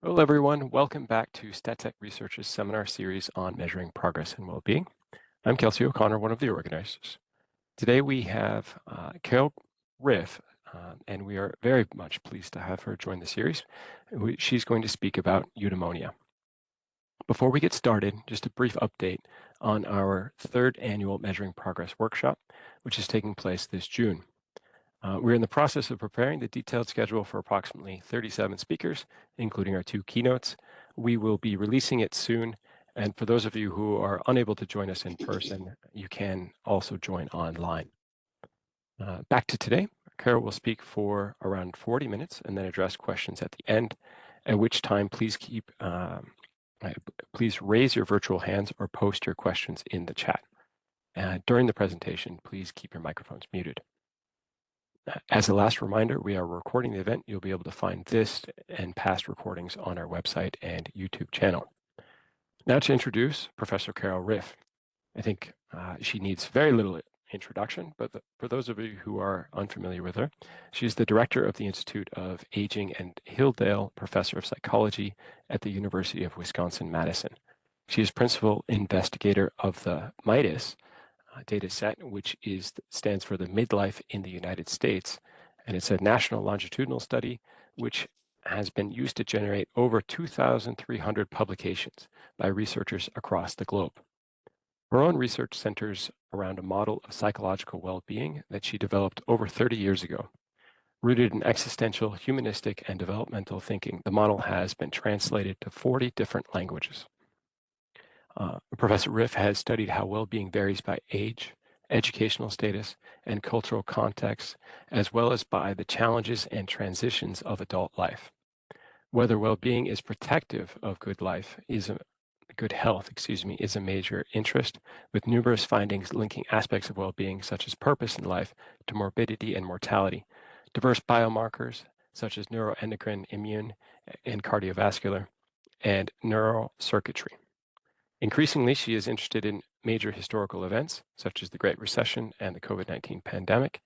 Hello, everyone. Welcome back to StatTech Research's seminar series on measuring progress and well-being. I'm Kelsey O'Connor, one of the organizers. Today we have Carol Ryff, and we are very much pleased to have her join the series. She's going to speak about eudaimonia. Before we get started, just a brief update on our third annual Measuring Progress workshop, which is taking place this June. We're in the process of preparing the detailed schedule for approximately 37 speakers, including our 2 keynotes. We will be releasing it soon, and for those of you who are unable to join us in person, you can also join online. Back to today, Carol will speak for around 40 minutes and then address questions at the end, at which time please raise your virtual hands or post your questions in the chat. During the presentation, please keep your microphones muted. As a last reminder, we are recording the event. You'll be able to find this and past recordings on our website and YouTube channel. Now to introduce Professor Carol Ryff. I think she needs very little introduction, but for those of you who are unfamiliar with her, she's the director of the Institute of Aging and Hildale Professor of Psychology at the University of Wisconsin-Madison. She is principal investigator of the MIDUS data set, which stands for the Midlife in the United States, and it's a national longitudinal study which has been used to generate over 2,300 publications by researchers across the globe. Her own research centers around a model of psychological well-being that she developed over 30 years ago. Rooted in existential, humanistic, and developmental thinking, the model has been translated to 40 different languages. Professor Ryff has studied how well-being varies by age, educational status, and cultural context, as well as by the challenges and transitions of adult life. Whether well-being is protective of good health is a major interest, with numerous findings linking aspects of well-being such as purpose in life to morbidity and mortality, diverse biomarkers such as neuroendocrine, immune, and cardiovascular, and neural circuitry. Increasingly, she is interested in major historical events, such as the Great Recession and the COVID-19 pandemic.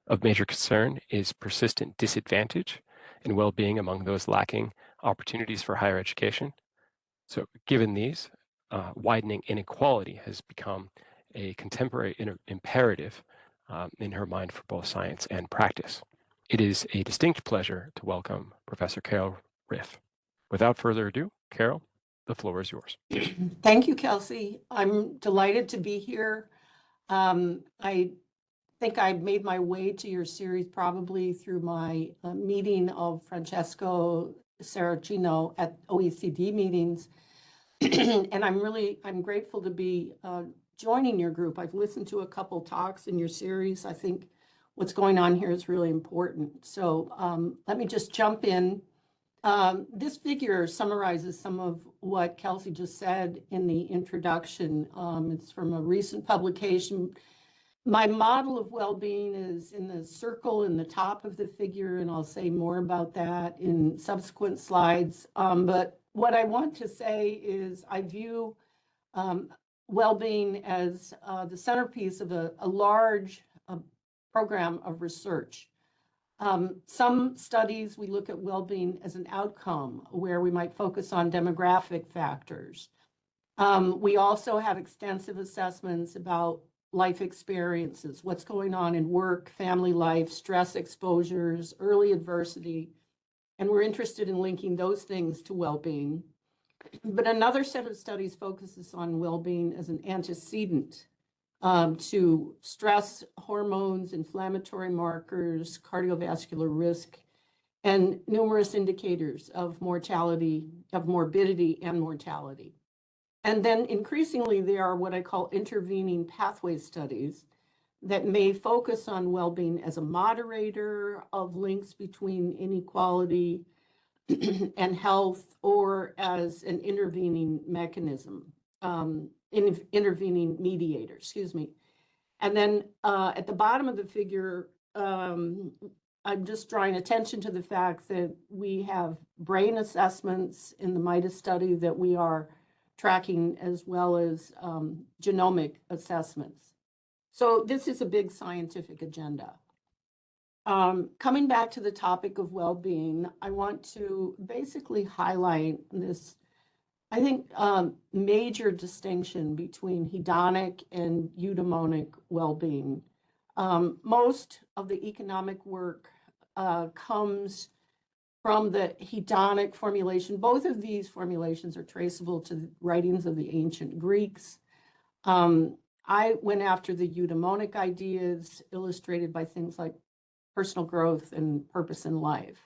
Of major concern is persistent disadvantage and well-being among those lacking opportunities for higher education. So given these, widening inequality has become a contemporary imperative in her mind for both science and practice. It is a distinct pleasure to welcome Professor Carol Ryff. Without further ado, Carol, the floor is yours. Thank you, Kelsey. I'm delighted to be here. I think I made my way to your series probably through my meeting of Francesco Saracino at OECD meetings. And I'm grateful to be joining your group. I've listened to a couple talks in your series. I think what's going on here is really important. So let me just jump in. This figure summarizes some of what Kelsey just said in the introduction. It's from a recent publication. My model of well-being is in the circle in the top of the figure, and I'll say more about that in subsequent slides. But what I want to say is I view well-being as the centerpiece of a large program of research. Some studies, we look at well-being as an outcome where we might focus on demographic factors. We also have extensive assessments about life experiences, what's going on in work, family life, stress exposures, early adversity, and we're interested in linking those things to well-being. But another set of studies focuses on well-being as an antecedent to stress hormones, inflammatory markers, cardiovascular risk, and numerous indicators of mortality, of morbidity and mortality. And then increasingly, there are what I call intervening pathway studies that may focus on well-being as a moderator of links between inequality and health, or as an intervening mechanism. Intervening mediator, excuse me. And then at the bottom of the figure, I'm just drawing attention to the fact that we have brain assessments in the MIDUS study that we are tracking, as well as genomic assessments. So this is a big scientific agenda. Coming back to the topic of well-being, I want to basically highlight this, I think, major distinction between hedonic and eudaimonic well-being. Most of the economic work comes from the hedonic formulation. Both of these formulations are traceable to the writings of the ancient Greeks. I went after the eudaimonic ideas illustrated by things like personal growth and purpose in life.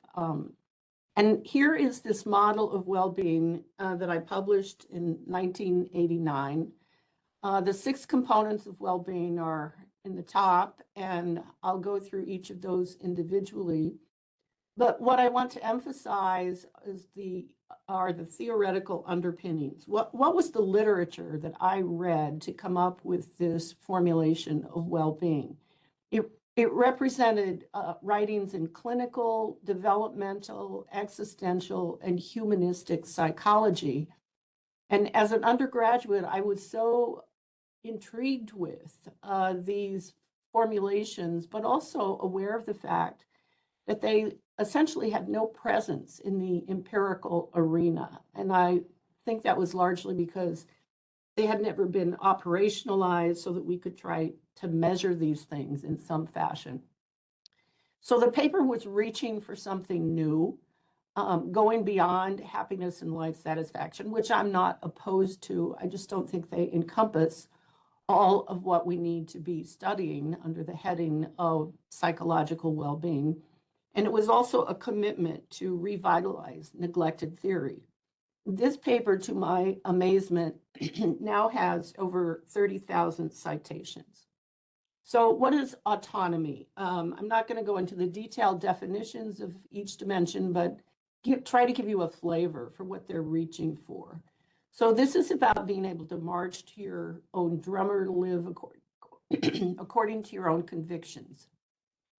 And here is this model of well-being that I published in 1989. The 6 components of well-being are in the top, and I'll go through each of those individually. But what I want to emphasize is are the theoretical underpinnings. What was the literature that I read to come up with this formulation of well-being? It represented writings in clinical, developmental, existential, and humanistic psychology. And as an undergraduate, I was so intrigued with these formulations, but also aware of the fact that they essentially had no presence in the empirical arena. And I think that was largely because they had never been operationalized so that we could try to measure these things in some fashion. So the paper was reaching for something new, going beyond happiness and life satisfaction, which I'm not opposed to. I just don't think they encompass all of what we need to be studying under the heading of psychological well-being. And it was also a commitment to revitalize neglected theory. This paper, to my amazement, now has over 30,000 citations. So what is autonomy? I'm not going to go into the detailed definitions of each dimension, but try to give you a flavor for what they're reaching for. So this is about being able to march to your own drummer, live according to your own convictions.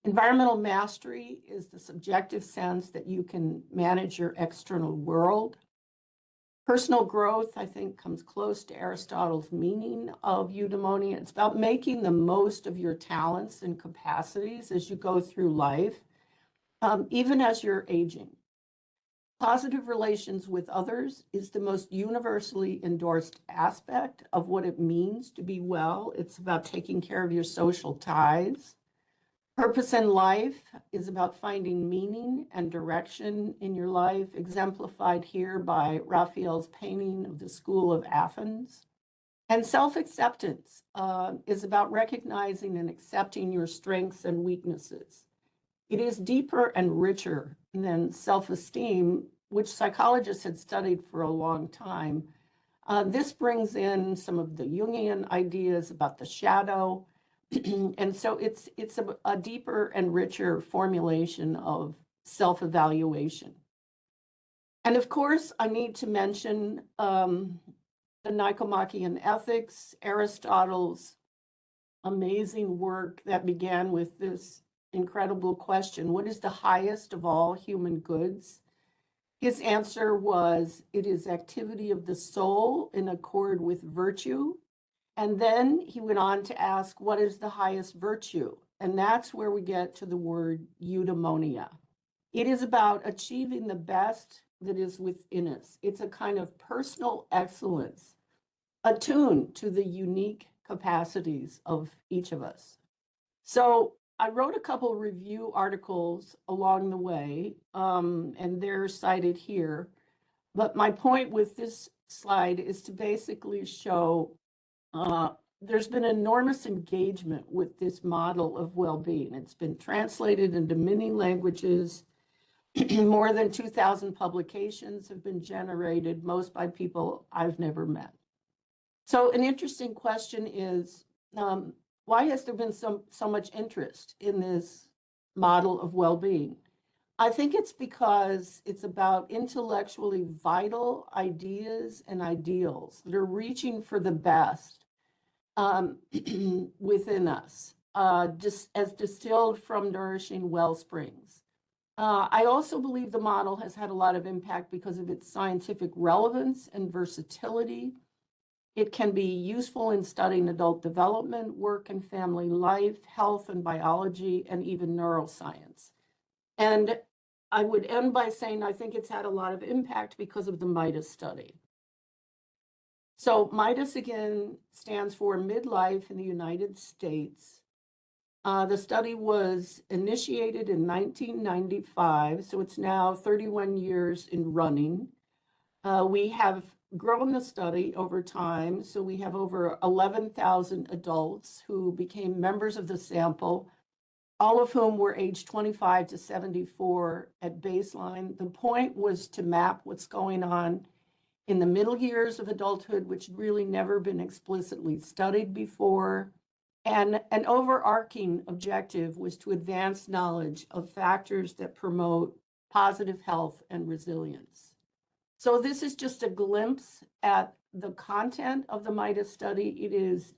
Environmental mastery is the subjective sense that you can manage your external world. Personal growth, I think, comes close to Aristotle's meaning of eudaimonia. It's about making the most of your talents and capacities as you go through life, even as you're aging. Positive relations with others is the most universally endorsed aspect of what it means to be well. It's about taking care of your social ties. Purpose in life is about finding meaning and direction in your life, exemplified here by Raphael's painting of the School of Athens. And self-acceptance is about recognizing and accepting your strengths and weaknesses. It is deeper and richer than self-esteem, which psychologists had studied for a long time. This brings in some of the Jungian ideas about the shadow. And so it's a deeper and richer formulation of self-evaluation. And of course, I need to mention the Nicomachean Ethics, Aristotle's amazing work that began with this incredible question: what is the highest of all human goods? His answer was, it is activity of the soul in accord with virtue. And then he went on to ask, what is the highest virtue? And that's where we get to the word eudaimonia. It is about achieving the best that is within us. It's a kind of personal excellence, attuned to the unique capacities of each of us. So I wrote a couple review articles along the way, and they're cited here. But my point with this slide is to basically show there's been enormous engagement with this model of well-being. It's been translated into many languages. More than 2,000 publications have been generated, most by people I've never met. So an interesting question is, why has there been so much interest in this model of well-being? I think it's because it's about intellectually vital ideas and ideals that are reaching for the best within us, just as distilled from nourishing well springs. I also believe the model has had a lot of impact because of its scientific relevance and versatility. It can be useful in studying adult development, work and family life, health and biology, and even neuroscience. And I would end by saying I think it's had a lot of impact because of the MIDUS study. So MIDUS again stands for Midlife in the United States. The study was initiated in 1995, so it's now 31 years in running. We have grown the study over time, so we have over 11,000 adults who became members of the sample, all of whom were aged 25 to 74 at baseline. The point was to map what's going on in the middle years of adulthood, which had really never been explicitly studied before. And an overarching objective was to advance knowledge of factors that promote positive health and resilience. So this is just a glimpse at the content of the MIDUS study. It is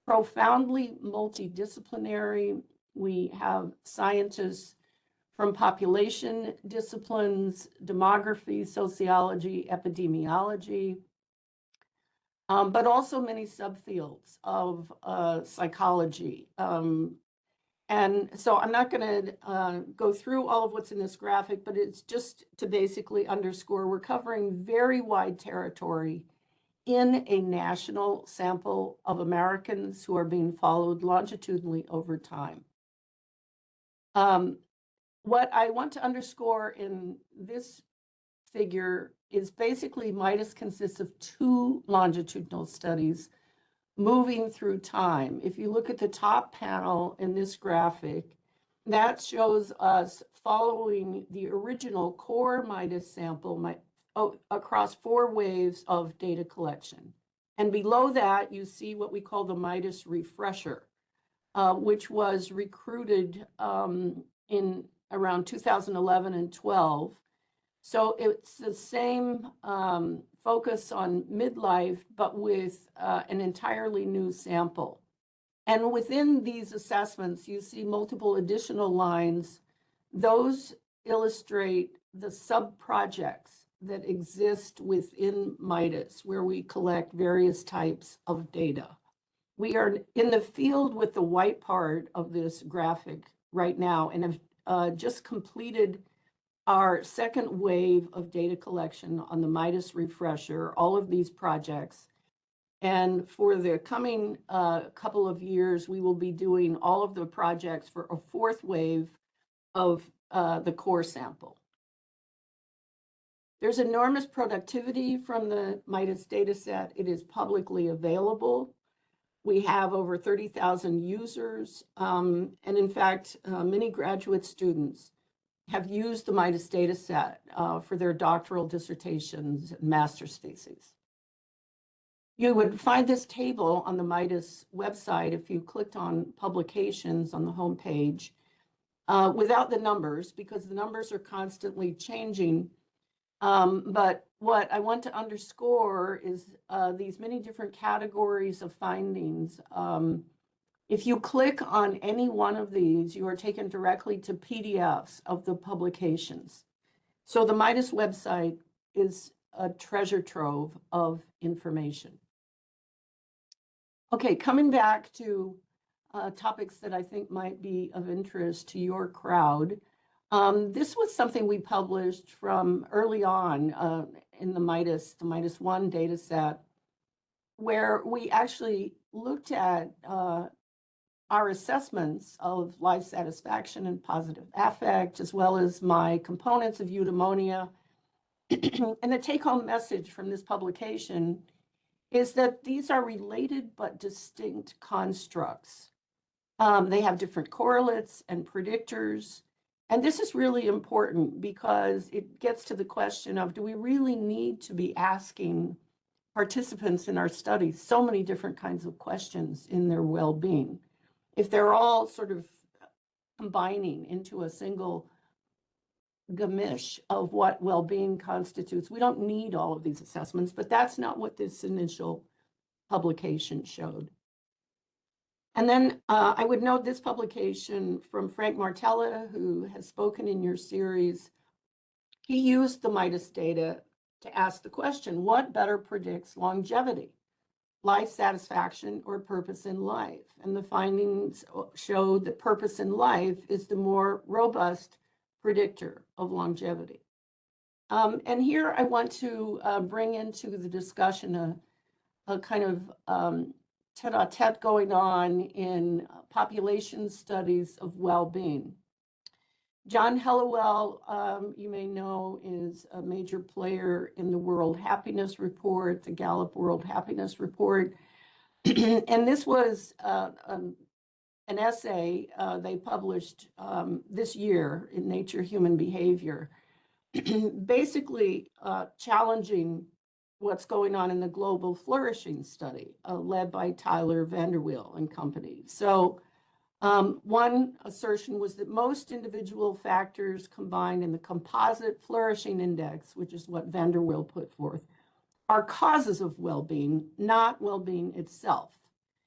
profoundly multidisciplinary. We have scientists from population disciplines, demography, sociology, epidemiology, but also many subfields of psychology. And so I'm not going to go through all of what's in this graphic, but it's just to basically underscore we're covering very wide territory in a national sample of Americans who are being followed longitudinally over time. What I want to underscore in this figure is basically MIDUS consists of two longitudinal studies moving through time. If you look at the top panel in this graphic, that shows us following the original core MIDUS sample across 4 waves of data collection. And below that, you see what we call the MIDUS refresher, which was recruited in around 2011 and 12. So it's the same focus on midlife, but with an entirely new sample. And within these assessments, you see multiple additional lines. Those illustrate the sub-projects that exist within MIDUS, where we collect various types of data. We are in the field with the white part of this graphic right now and have just completed our second wave of data collection on the MIDUS refresher, all of these projects. And for the coming couple of years, we will be doing all of the projects for a 4th wave of the core sample. There's enormous productivity from the MIDUS data set. It is publicly available. We have over 30,000 users. And in fact, many graduate students have used the MIDUS data set for their doctoral dissertations and master's theses. You would find this table on the MIDUS website if you clicked on publications on the homepage without the numbers, because the numbers are constantly changing. But what I want to underscore is these many different categories of findings. If you click on any one of these, you are taken directly to PDFs of the publications. So the MIDUS website is a treasure trove of information. Okay, coming back to topics that I think might be of interest to your crowd. This was something we published from early on in the MIDUS 1 data set, where we actually looked at our assessments of life satisfaction and positive affect, as well as my components of eudaimonia. And the take-home message from this publication is that these are related but distinct constructs. They have different correlates and predictors. And this is really important because it gets to the question of, do we really need to be asking participants in our studies so many different kinds of questions in their well-being? If they're all sort of combining into a single gamish of what well-being constitutes, we don't need all of these assessments, but that's not what this initial publication showed. And then I would note this publication from Frank Martella, who has spoken in your series. He used the MIDUS data to ask the question, what better predicts longevity? life satisfaction or purpose in life. And the findings showed that purpose in life is the more robust predictor of longevity. And here I want to bring into the discussion a kind of tete-a-tete going on in population studies of well-being. John Helliwell, you may know, is a major player in the World Happiness Report, the Gallup World Happiness Report. And this was an essay they published this year in Nature Human Behavior, basically challenging what's going on in the global flourishing study led by Tyler Vanderweel and company. So one assertion was that most individual factors combined in the composite flourishing index, which is what Vanderweel put forth, are causes of well-being, not well-being itself.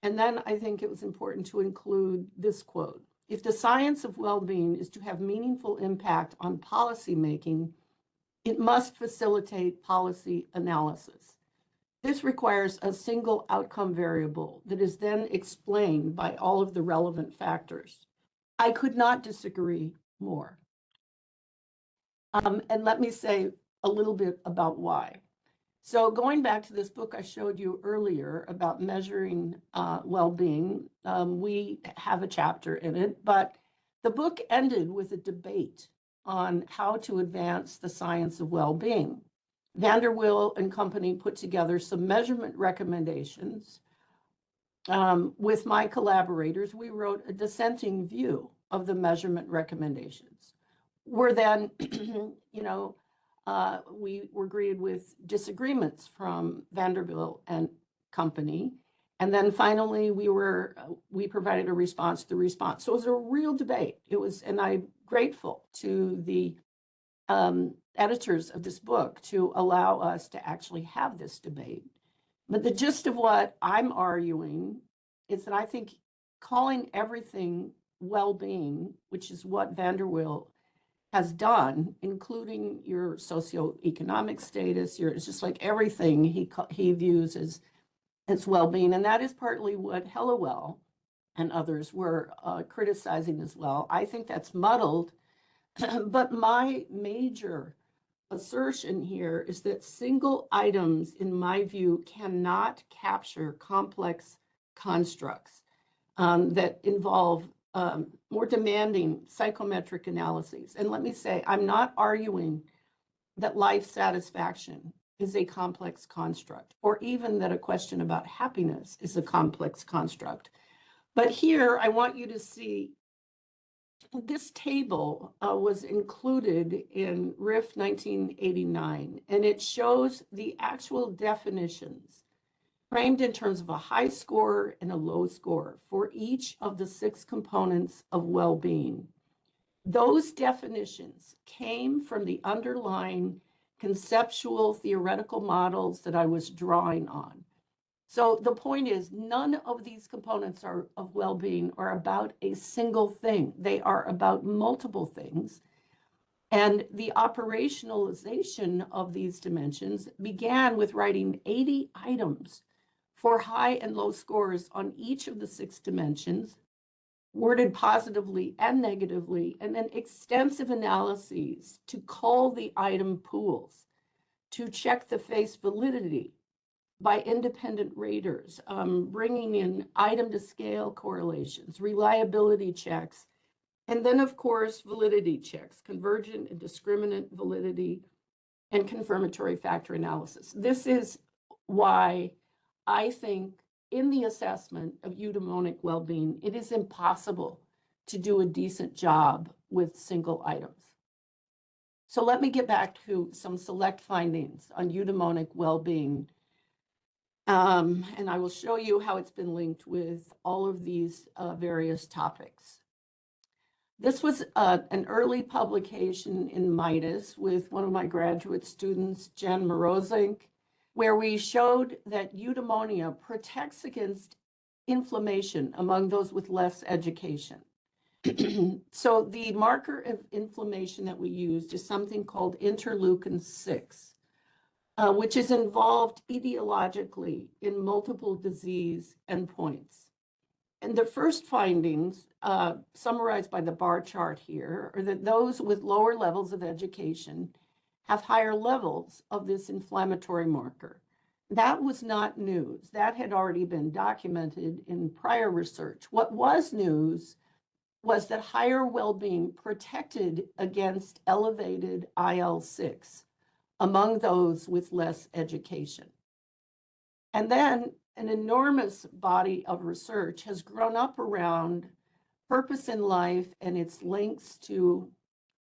And then I think it was important to include this quote: "If the science of well-being is to have meaningful impact on policy making, it must facilitate policy analysis. This requires a single outcome variable that is then explained by all of the relevant factors." I could not disagree more. And let me say a little bit about why. So going back to this book I showed you earlier about measuring well-being, we have a chapter in it, but the book ended with a debate on how to advance the science of well-being. Vanderweel and company put together some measurement recommendations. With my collaborators, we wrote a dissenting view of the measurement recommendations. We're then, we were greeted with disagreements from Vanderweel and company. And then finally, we provided a response to the response. So it was a real debate. And I'm grateful to the editors of this book to allow us to actually have this debate. But the gist of what I'm arguing is that I think calling everything well-being, which is what Vanderweel has done, including your socioeconomic status, it's just like everything he views as well-being. And that is partly what Helliwell and others were criticizing as well. I think that's muddled. But my major assertion here is that single items, in my view, cannot capture complex constructs that involve more demanding psychometric analyses. And let me say, I'm not arguing that life satisfaction is a complex construct, or even that a question about happiness is a complex construct. But here, I want you to see this table was included in Ryff 1989, and it shows the actual definitions framed in terms of a high score and a low score for each of the 6 components of well-being. Those definitions came from the underlying conceptual theoretical models that I was drawing on. So the point is, none of these components of well-being are about a single thing. They are about multiple things. And the operationalization of these dimensions began with writing 80 items for high and low scores on each of the 6 dimensions, worded positively and negatively, and then extensive analyses to call the item pools, to check the face validity by independent raters, bringing in item to scale correlations, reliability checks, and then, of course, validity checks, convergent and discriminant validity, and confirmatory factor analysis. This is why I think in the assessment of eudaimonic well-being, it is impossible to do a decent job with single items. So let me get back to some select findings on eudaimonic well-being. And I will show you how it's been linked with all of these various topics. This was an early publication in MIDUS with one of my graduate students, Jen Morozink, where we showed that eudaimonia protects against inflammation among those with less education. So the marker of inflammation that we used is something called interleukin-6. which is involved etiologically in multiple disease endpoints. And the first findings, summarized by the bar chart here, are that those with lower levels of education have higher levels of this inflammatory marker. That was not news. That had already been documented in prior research. What was news was that higher well-being protected against elevated IL-6 among those with less education. And then an enormous body of research has grown up around purpose in life and its links to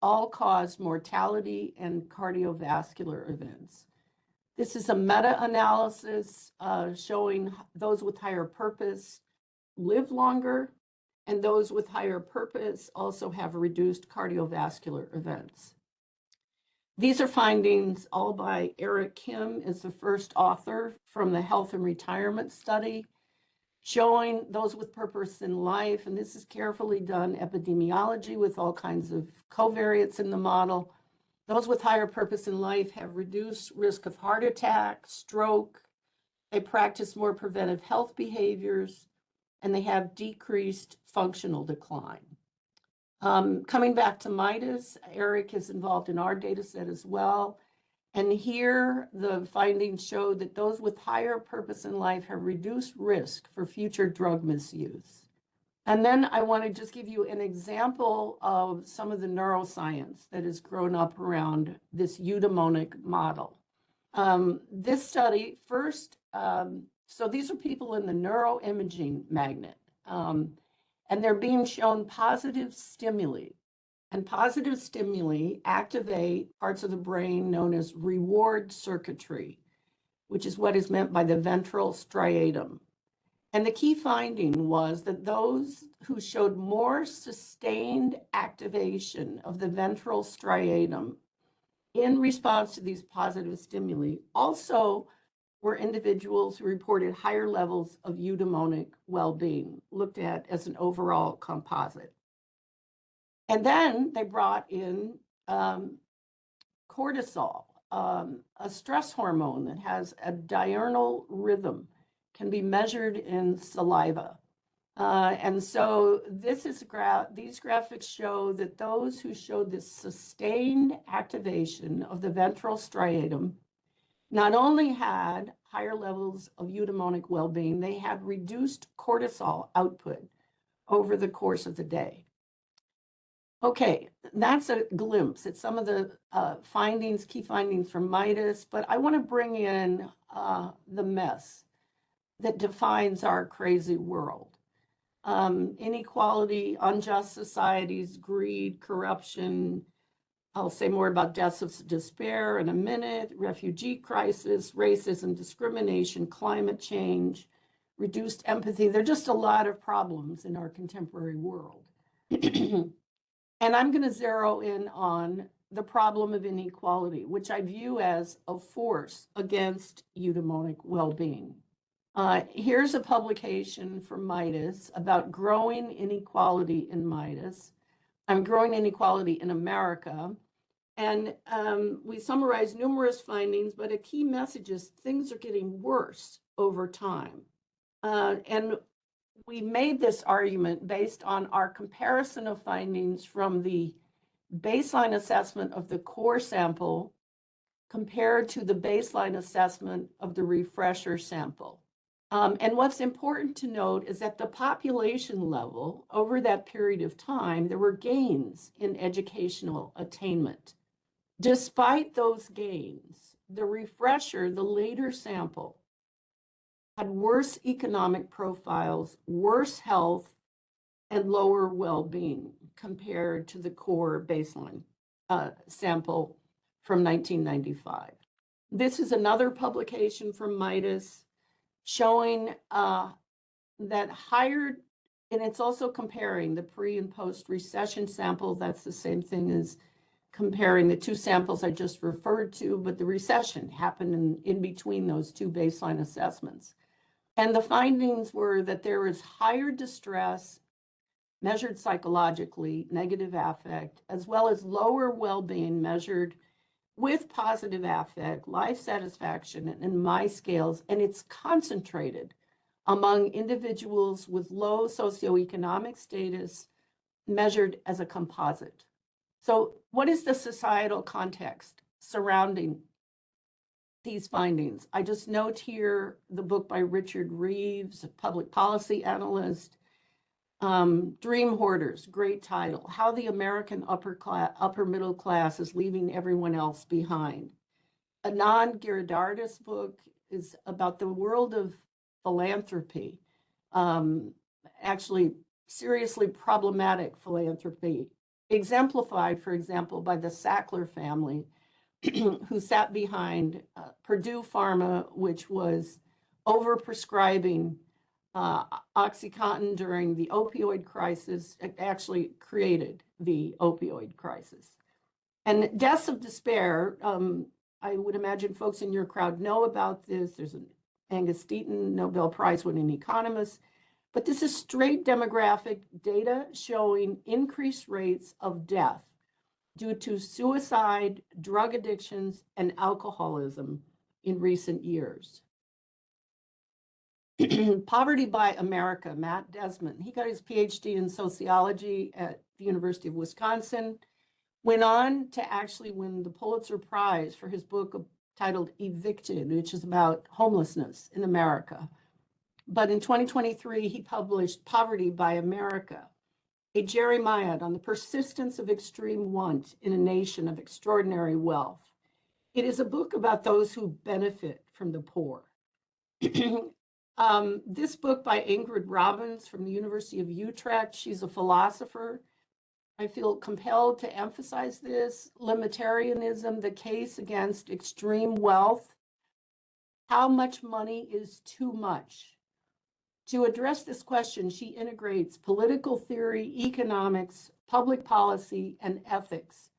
all-cause mortality and cardiovascular events. This is a meta-analysis showing those with higher purpose live longer, and those with higher purpose also have reduced cardiovascular events. These are findings all by Eric Kim, is the first author from the Health and Retirement Study, showing those with purpose in life, and this is carefully done epidemiology with all kinds of covariates in the model. Those with higher purpose in life have reduced risk of heart attack, stroke, they practice more preventive health behaviors, and they have decreased functional decline. Coming back to MIDUS, Eric is involved in our data set as well. And here the findings show that those with higher purpose in life have reduced risk for future drug misuse. And then I want to just give you an example of some of the neuroscience that has grown up around this eudaimonic model. This study first, so these are people in the neuroimaging magnet. And they're being shown positive stimuli. And positive stimuli activate parts of the brain known as reward circuitry, which is what is meant by the ventral striatum. And the key finding was that those who showed more sustained activation of the ventral striatum in response to these positive stimuli also were individuals who reported higher levels of eudaimonic well-being, looked at as an overall composite. And then they brought in cortisol, a stress hormone that has a diurnal rhythm, can be measured in saliva. And so this is these graphics show that those who showed this sustained activation of the ventral striatum not only had higher levels of eudaimonic well-being, they had reduced cortisol output over the course of the day. Okay, that's a glimpse at some of the findings, key findings from MIDUS, but I want to bring in the mess that defines our crazy world. Inequality, unjust societies, greed, corruption. I'll say more about deaths of despair in a minute, refugee crisis, racism, discrimination, climate change, reduced empathy. There are just a lot of problems in our contemporary world. And I'm going to zero in on the problem of inequality, which I view as a force against eudaimonic well-being. Here's a publication from MIDUS about growing inequality in MIDUS. Growing inequality in America. And we summarize numerous findings, but a key message is things are getting worse over time. And we made this argument based on our comparison of findings from the baseline assessment of the core sample compared to the baseline assessment of the refresher sample. And what's important to note is at the population level, over that period of time, there were gains in educational attainment. Despite those gains, the refresher, the later sample, had worse economic profiles, worse health, and lower well-being compared to the core baseline sample from 1995. This is another publication from MIDUS showing that higher, and it's also comparing the pre and post-recession sample. That's the same thing as comparing the two samples I just referred to, but the recession happened in between those two baseline assessments. And the findings were that there is higher distress measured psychologically, negative affect, as well as lower well-being measured with positive affect, life satisfaction, and my scales, and it's concentrated among individuals with low socioeconomic status measured as a composite. So what is the societal context surrounding these findings? I just note here the book by Richard Reeves, a public policy analyst, Dream Hoarders, great title, How the American Upper Middle Class is Leaving Everyone Else Behind. Anand Giridharadas' book is about the world of philanthropy, actually seriously problematic philanthropy, exemplified, for example, by the Sackler family, who sat behind Purdue Pharma, which was overprescribing OxyContin during the opioid crisis. It actually created the opioid crisis. And deaths of despair, I would imagine folks in your crowd know about this. There's an Angus Deaton Nobel Prize winning economist, but this is straight demographic data showing increased rates of death due to suicide, drug addictions, and alcoholism in recent years. Poverty by America, Matt Desmond. He got his PhD in sociology at the University of Wisconsin, went on to actually win the Pulitzer Prize for his book titled Evicted, which is about homelessness in America. But in 2023, he published Poverty by America, a Jeremiad on the persistence of extreme want in a nation of extraordinary wealth. It is a book about those who benefit from the poor. This book by Ingrid Robbins from the University of Utrecht, she's a philosopher. I feel compelled to emphasize this, Limitarianism, the case against extreme wealth. How much money is too much? To address this question, she integrates political theory, economics, public policy, and ethics,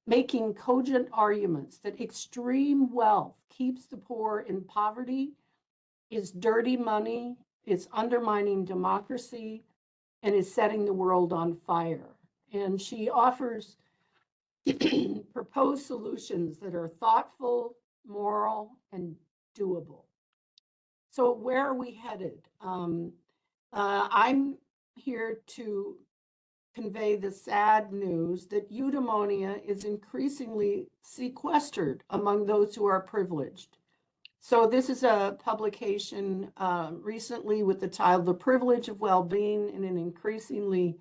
making cogent arguments that extreme wealth keeps the poor in poverty, is dirty money, is undermining democracy, and is setting the world on fire. And she offers proposed solutions that are thoughtful, moral, and doable. So where are we headed? I'm here to convey the sad news that eudaimonia is increasingly sequestered among those who are privileged. So this is a publication recently with the title, The Privilege of Well-Being in an Increasingly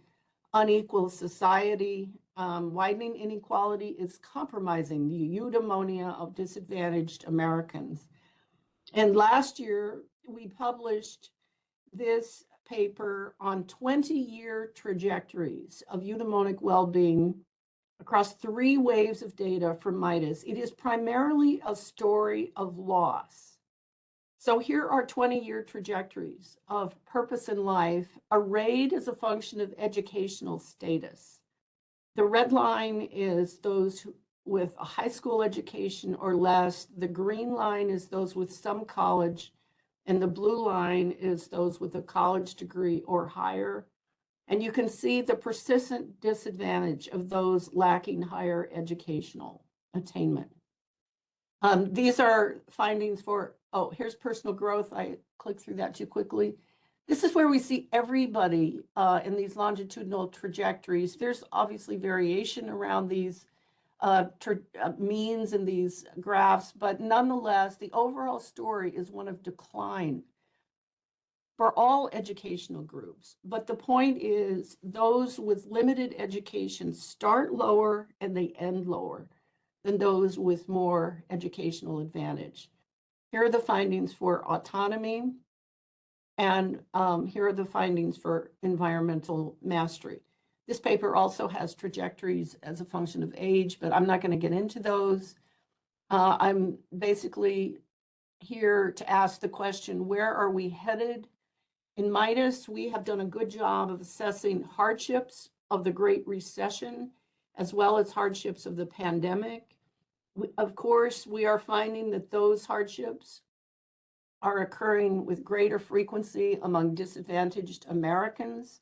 Unequal Society. Widening inequality is compromising the eudaimonia of disadvantaged Americans. And last year, we published this paper on 20-year trajectories of eudaimonic well-being across 3 waves of data from MIDUS. It is primarily a story of loss. So here are 20-year trajectories of purpose in life arrayed as a function of educational status. The red line is those with a high school education or less. The green line is those with some college, and the blue line is those with a college degree or higher. And you can see the persistent disadvantage of those lacking higher educational attainment. These are findings for, here's personal growth. I clicked through that too quickly. This is where we see everybody in these longitudinal trajectories. There's obviously variation around these means in these graphs, but nonetheless, the overall story is one of decline for all educational groups. But the point is, those with limited education start lower and they end lower than those with more educational advantage. Here are the findings for autonomy, and here are the findings for environmental mastery. This paper also has trajectories as a function of age, but I'm not going to get into those. I'm basically here to ask the question, where are we headed? In MIDUS, we have done a good job of assessing hardships of the Great Recession, as well as hardships of the pandemic. Of course, we are finding that those hardships are occurring with greater frequency among disadvantaged Americans,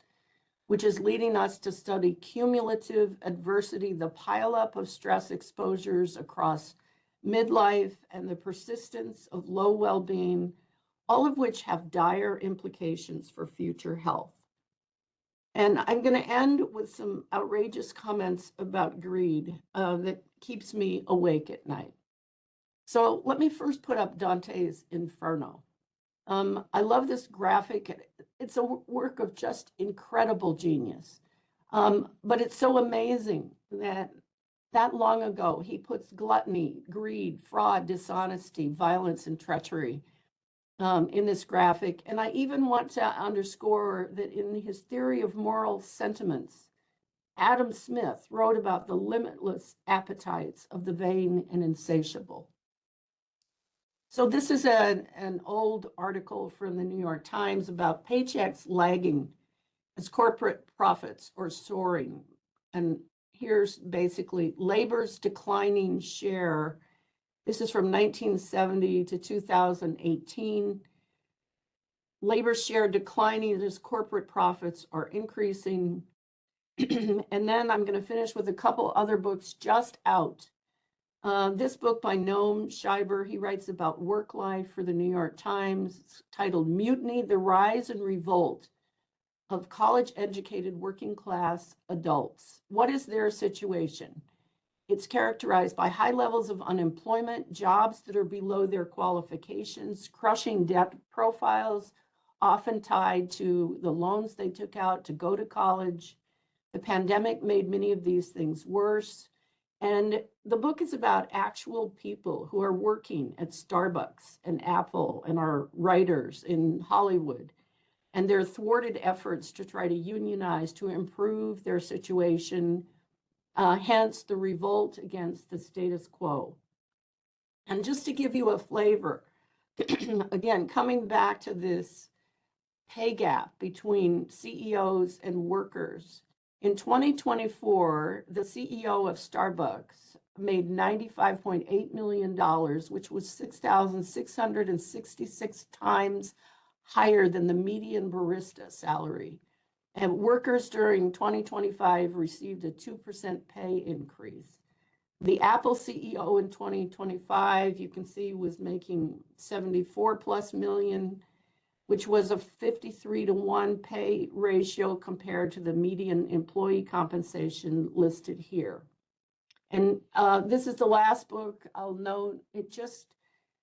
which is leading us to study cumulative adversity, the pileup of stress exposures across midlife, and the persistence of low well-being, all of which have dire implications for future health. And I'm going to end with some outrageous comments about greed that keeps me awake at night. So let me first put up Dante's Inferno. I love this graphic. It's a work of just incredible genius. But it's so amazing that long ago, he puts gluttony, greed, fraud, dishonesty, violence, and treachery in this graphic. And I even want to underscore that in his theory of moral sentiments, Adam Smith wrote about the limitless appetites of the vain and insatiable. So this is an old article from the New York Times about paychecks lagging as corporate profits are soaring. And here's basically labor's declining share. This is from 1970 to 2018. Labor's share declining as corporate profits are increasing. And then I'm going to finish with a couple other books just out. This book by Noam Scheiber, he writes about work life for the New York Times. It's titled Mutiny, the Rise and Revolt of College-Educated Working Class Adults. What is their situation? It's characterized by high levels of unemployment, jobs that are below their qualifications, crushing debt profiles, often tied to the loans they took out to go to college. The pandemic made many of these things worse. And the book is about actual people who are working at Starbucks and Apple and are writers in Hollywood, and their thwarted efforts to try to unionize to improve their situation, hence the revolt against the status quo. And just to give you a flavor, again, coming back to this pay gap between CEOs and workers, in 2024, the CEO of Starbucks made $95.8 million, which was 6,666 times higher than the median barista salary. And workers during 2025 received a 2% pay increase. The Apple CEO in 2025, you can see, was making 74 plus million, which was a 53-to-1 pay ratio compared to the median employee compensation listed here. And this is the last book. I'll note it just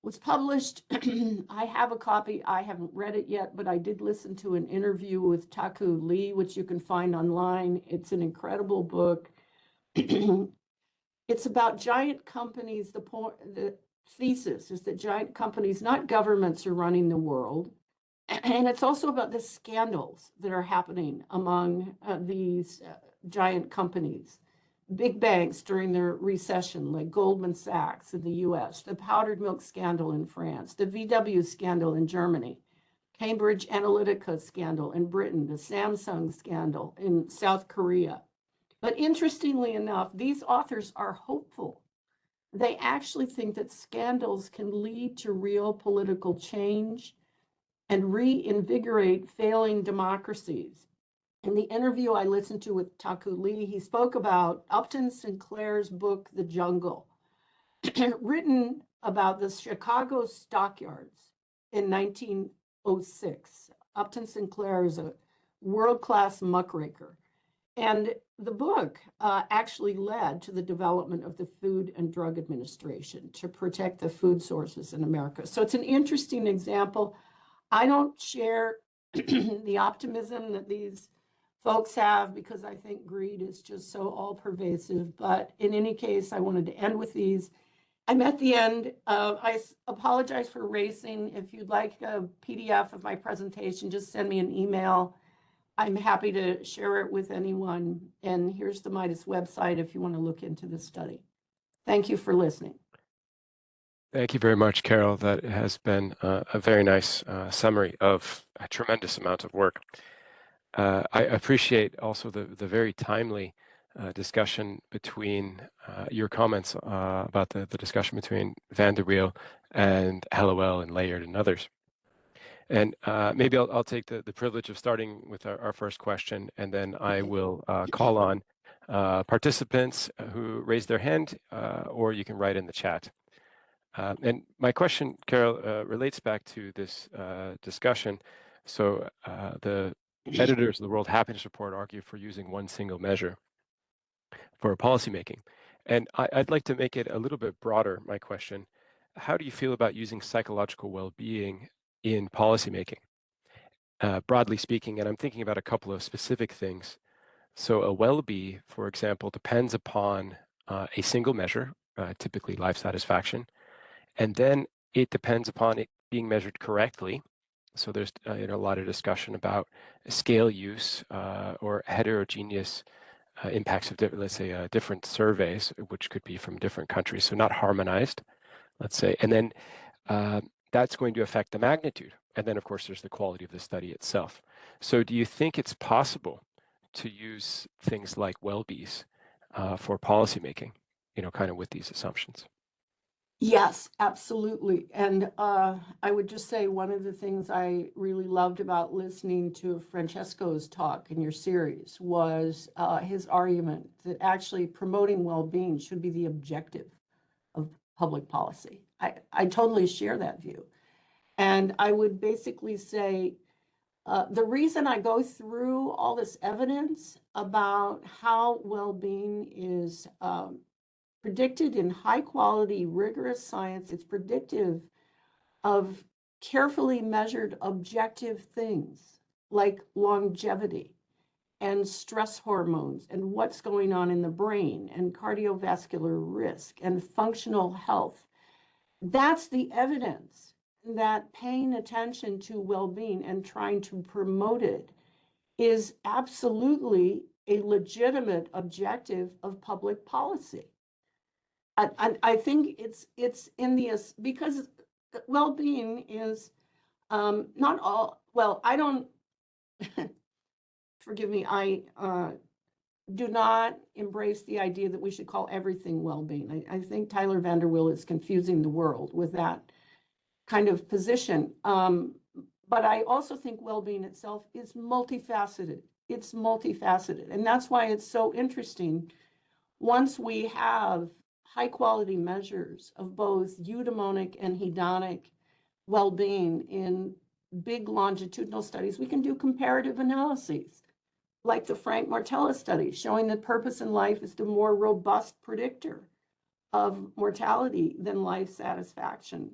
was published. I have a copy. I haven't read it yet, but I did listen to an interview with Taku Lee, which you can find online. It's an incredible book. It's about giant companies. The thesis is that giant companies, not governments, are running the world. And it's also about the scandals that are happening among these giant companies. Big banks during the recession, like Goldman Sachs in the US, the powdered milk scandal in France, the VW scandal in Germany, Cambridge Analytica scandal in Britain, the Samsung scandal in South Korea. But interestingly enough, these authors are hopeful. They actually think that scandals can lead to real political change and reinvigorate failing democracies. In the interview I listened to with Taku Lee, he spoke about Upton Sinclair's book, The Jungle, written about the Chicago stockyards in 1906. Upton Sinclair is a world-class muckraker. And the book actually led to the development of the Food and Drug Administration to protect the food sources in America. So it's an interesting example. I don't share the optimism that these folks have because I think greed is just so all-pervasive. But in any case, I wanted to end with these. I'm at the end. I apologize for racing. If you'd like a PDF of my presentation, just send me an email. I'm happy to share it with anyone. And here's the MIDUS website if you want to look into the study. Thank you for listening. Thank you very much, Carol. That has been a very nice summary of a tremendous amount of work. I appreciate also the very timely discussion between your comments about the discussion between Van der Wiel and Hallowell and Layard and others. And maybe I'll take the privilege of starting with our first question, and then I will call on participants who raise their hand, or you can write in the chat. And my question, Carol, relates back to this discussion. So the editors of the World Happiness Report argue for using one single measure for policymaking. And I'd like to make it a little bit broader, my question. How do you feel about using psychological well-being in policymaking? Broadly speaking, and I'm thinking about a couple of specific things. So a well-be, for example, depends upon a single measure, typically life satisfaction, and then it depends upon it being measured correctly. So there's a lot of discussion about scale use or heterogeneous impacts of, let's say, different surveys, which could be from different countries, so not harmonized, let's say. And then that's going to affect the magnitude. And then, of course, there's the quality of the study itself. So do you think it's possible to use things like well-be's for policymaking, kind of with these assumptions? Yes, absolutely. And I would just say one of the things I really loved about listening to Francesco's talk in your series was his argument that actually promoting well-being should be the objective of public policy. I totally share that view. And I would basically say the reason I go through all this evidence about how well-being is predicted in high quality, rigorous science, it's predictive of carefully measured objective things like longevity and stress hormones and what's going on in the brain and cardiovascular risk and functional health. That's the evidence that paying attention to well-being and trying to promote it is absolutely a legitimate objective of public policy. I think it's in the, because well-being is not all, well, I don't, forgive me, I do not embrace the idea that we should call everything well-being. I think Tyler Vanderwill is confusing the world with that kind of position. But I also think well-being itself is multifaceted. It's multifaceted. And that's why it's so interesting. Once we have high quality measures of both eudaimonic and hedonic well-being in big longitudinal studies, we can do comparative analyses like the Frank Martella study showing that purpose in life is the more robust predictor of mortality than life satisfaction.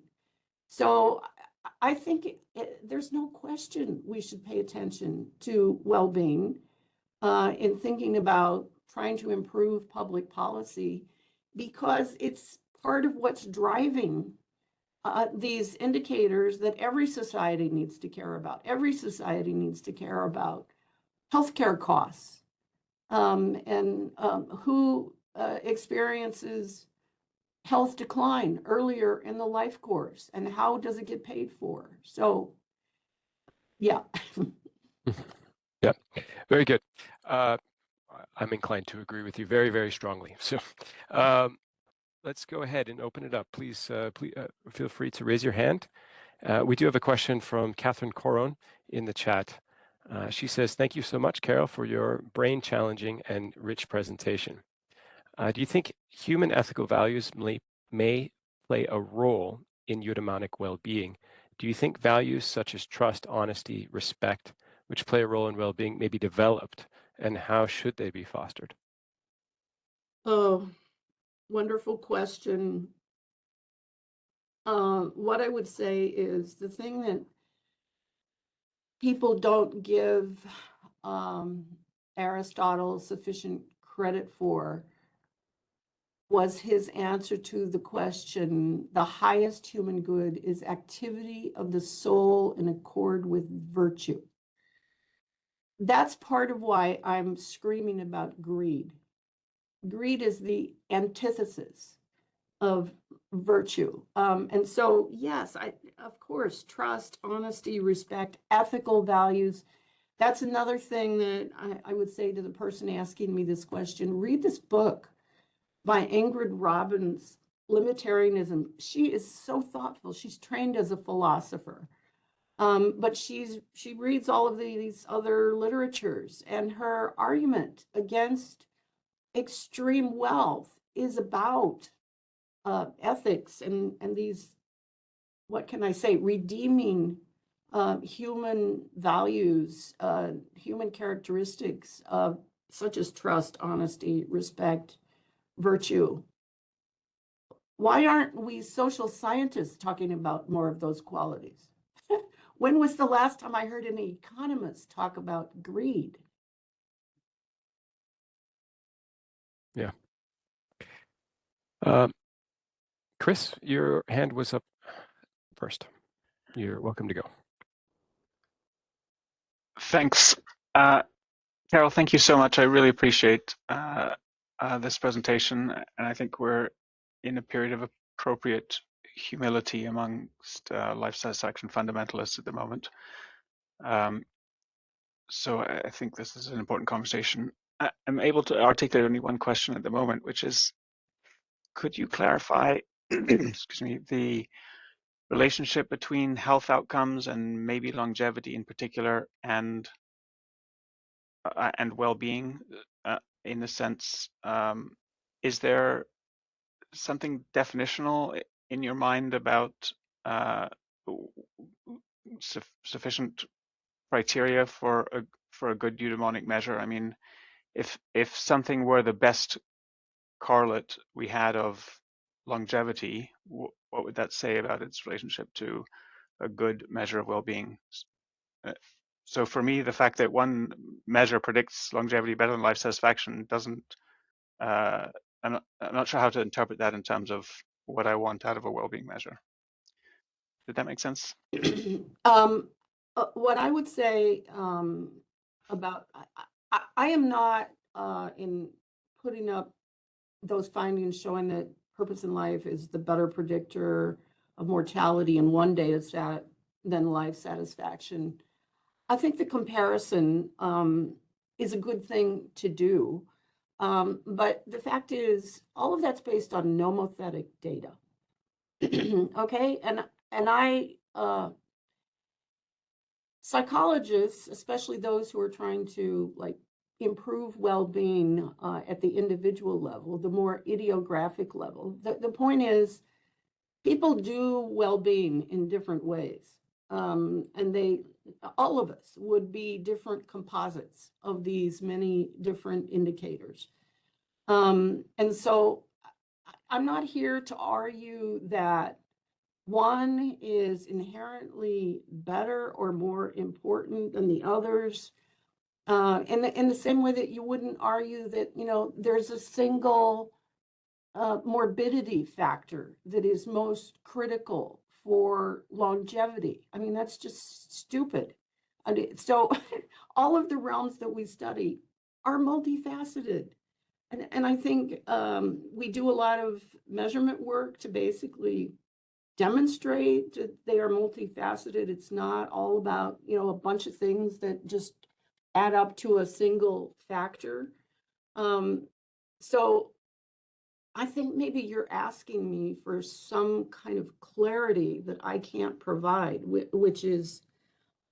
So I think there's no question we should pay attention to well-being in thinking about trying to improve public policy, because it's part of what's driving these indicators that every society needs to care about. Every society needs to care about healthcare costs and who experiences health decline earlier in the life course and how does it get paid for. So, yeah. Yeah, very good. I'm inclined to agree with you very, very strongly. So let's go ahead and open it up. Please feel free to raise your hand. We do have a question from Catherine Coron in the chat. She says, thank you so much, Carol, for your brain-challenging and rich presentation. Do you think human ethical values may play a role in eudaimonic well-being? Do you think values such as trust, honesty, respect, which play a role in well-being, may be developed, and how should they be fostered? Oh, wonderful question. What I would say is the thing that people don't give Aristotle sufficient credit for was his answer to the question, the highest human good is activity of the soul in accord with virtue. That's part of why I'm screaming about greed. Greed is the antithesis of virtue. And so, yes, of course, trust, honesty, respect, ethical values. That's another thing that I would say to the person asking me this question. Read this book by Ingrid Robbins, Limitarianism. She is so thoughtful. She's trained as a philosopher. But she reads all of these other literatures, and her argument against extreme wealth is about ethics and these, what can I say, redeeming human values, human characteristics such as trust, honesty, respect, virtue. Why aren't we social scientists talking about more of those qualities? When was the last time I heard an economist talk about greed? Yeah. Chris, your hand was up first. You're welcome to go. Thanks. Carol, thank you so much. I really appreciate this presentation, and I think we're in a period of appropriate humility amongst life satisfaction fundamentalists at the moment. So I think this is an important conversation. I'm able to articulate only one question at the moment, which is, could you clarify, excuse me, the relationship between health outcomes and maybe longevity in particular and well-being, in the sense, is there something definitional in your mind about sufficient criteria for a good eudaimonic measure? I mean, if something were the best correlate we had of longevity, what would that say about its relationship to a good measure of well-being? So for me, the fact that one measure predicts longevity better than life satisfaction doesn't, I'm not sure how to interpret that in terms of what I want out of a well-being measure. Did that make sense? What I would say about, I am not in putting up those findings showing that purpose in life is the better predictor of mortality in one data set than life satisfaction. I think the comparison is a good thing to do. But the fact is, all of that's based on nomothetic data. Okay, and psychologists, especially those who are trying to like improve well-being at the individual level, the more idiographic level. The point is, people do well-being in different ways, and all of us would be different composites of these many different indicators. And so I'm not here to argue that one is inherently better or more important than the others. In the same way that you wouldn't argue that, there's a single morbidity factor that is most critical for longevity. I mean, that's just stupid. So all of the realms that we study are multifaceted. And I think we do a lot of measurement work to basically demonstrate that they are multifaceted. It's not all about, a bunch of things that just add up to a single factor. So I think maybe you're asking me for some kind of clarity that I can't provide, which is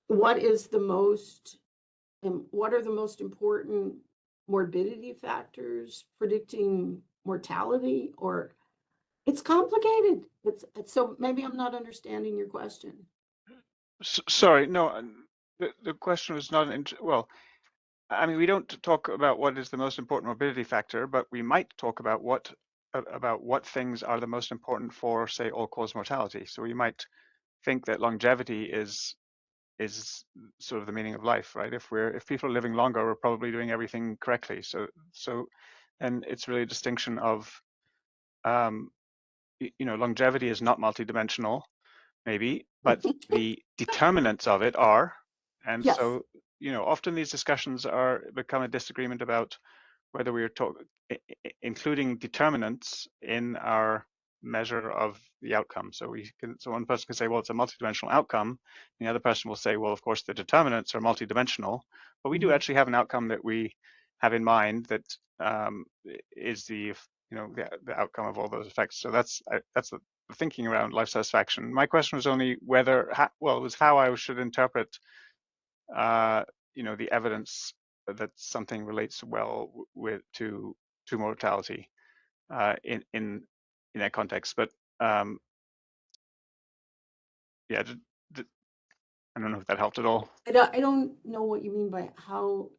what are the most important morbidity factors predicting mortality, or it's complicated. So maybe I'm not understanding your question. Sorry, no, the question was not, well, I mean, we don't talk about what is the most important morbidity factor, but we might talk about what things are the most important for, say, all-cause mortality. So we might think that longevity is sort of the meaning of life, right? If people are living longer, we're probably doing everything correctly. So and it's really a distinction of, longevity is not multidimensional, maybe, but the determinants of it are. And Yes. so, often these discussions become a disagreement about whether we are including determinants in our measure of the outcome. So one person can say, well, it's a multidimensional outcome. And the other person will say, well, of course, the determinants are multidimensional, but we do actually have an outcome that we have in mind that is the outcome of all those effects. So that's the thinking around life satisfaction. My question was only whether, it was how I should interpret, the evidence that something relates well to mortality in that context. But yeah, I don't know if that helped at all. I don't know what you mean by how